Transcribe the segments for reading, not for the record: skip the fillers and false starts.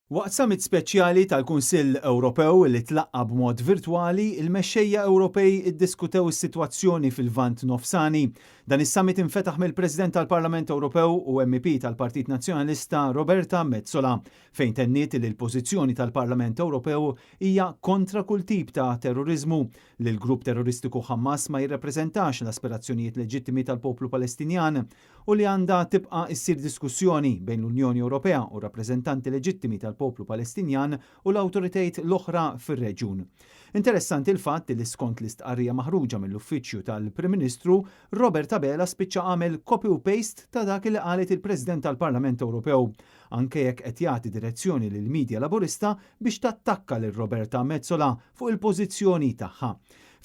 Waqt summit speċjali tal-Kunsill Ewropew li tlaqqa b'mod virtwali, il-mexxejja Ewropej iddiskutew is-sitwazzjoni fil-Lvant Nofsani. Dan is-summit infetaħ mill-President tal-Parlament Ewropew u MEP tal-Partit Nazzjonalista Roberta Metsola, fejn tenniet li l-pożizzjoni tal-Parlament Ewropew hija kontra kull tip ta' terrorizmu, li l-grupp terroristiku Hamas ma jirrappreżentax l-aspirazzjonijiet leġittimi tal-poplu Palestinjan u li għandha tibqa' issir diskussjoni bejn l-Unjoni Ewropea u rappreżentanti leġittimi tal-poplu Palestinjan u l-awtoritajiet l-oħra fir-reġjun. Interessanti l-fatt li skont l-istqarrija maħruġa mill-uffiċċju tal-Prim Ministru, Robert Abela spiċċa għamel copy u paste ta' dak li qalet il-President tal-Parlament Ewropew, anke jekk qed jagħti direzzjoni lill-Midja Laburista biex tattakka lil Roberta Metsola fuq il-pożizzjoni tagħha.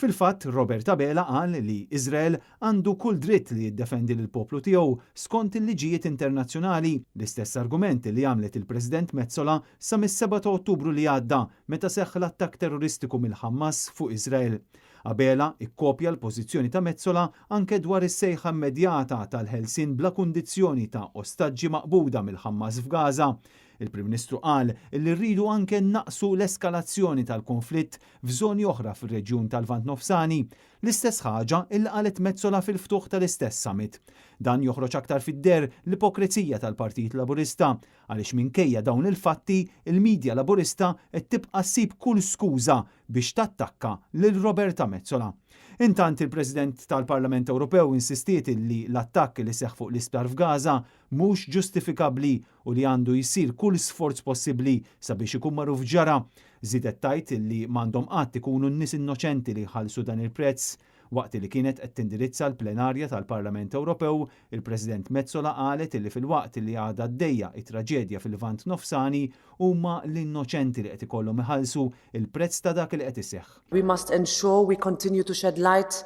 Fil-fatt, Robert Abela qal li Iżrael għandu kull dritt li jiddefendi lill-poplu tiegħu skont il-liġijiet internazzjonali, l-istess argumenti li għamlet il-President Metsola sa mis-7 ta' Ottubru li għadda meta seħħ l-attakk terroristiku mill-Ħammas fuq Iżrael. Abela ikkopja l-pożizzjoni ta' Metsola anke dwar is-sejħa immedjata tal-ħelsien bla kundizzjoni ta' ostaġġi maqbuda mill-Ħammas f'Gaza. Il-Prim Ministru qal li rridu anke naqsu l-eskalazzjoni tal-konflitt f'żoni oħra fir-reġjun tal-Lvant Nofsani. L-istess ħaġa il qalet Metsola fil-ftuħ tal-istess summit. Dan joħroġ aktar fid-der l-ipokrizija tal-Partit Laburista, għaliex minkejja dawn il-fatti il-Midja Laburista qed tibqa' ssib kull skuża biex tattakka lil Roberta Metsola. Intant il-President tal-Parlament Ewropew insistiet li l-attakk li seħħ fuq l-isptar f'Gaza mhux ġustifikabbli u li għandu jsir kull sforz possibbli sabiex ikun magħruf ġara. Żiedet tajt li m'għandhom qatt ikunu n-nies innoċenti li jħallsu dan il-prezz. Waqt li kienet qed tindirizza l-plenarja tal-Parlament Ewropew, il-President Metsola qalet li fil-waqt li għadha għaddejja it-traġedja fil-Lvant Nofsani huma l-innoċenti li qed ikollhom iħallsu il-prezz ta' dak li qed iseħħ. We must ensure we continue to shed light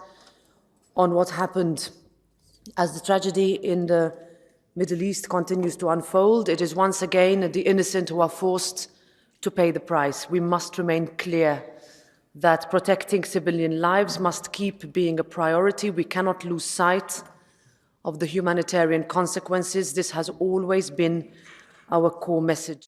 on what happened as the tragedy in the Middle East continues to unfold. It is once again the innocent who are forced to pay the price. We must remain clear that protecting civilian lives must keep being a priority. We cannot lose sight of the humanitarian consequences. This has always been our core message.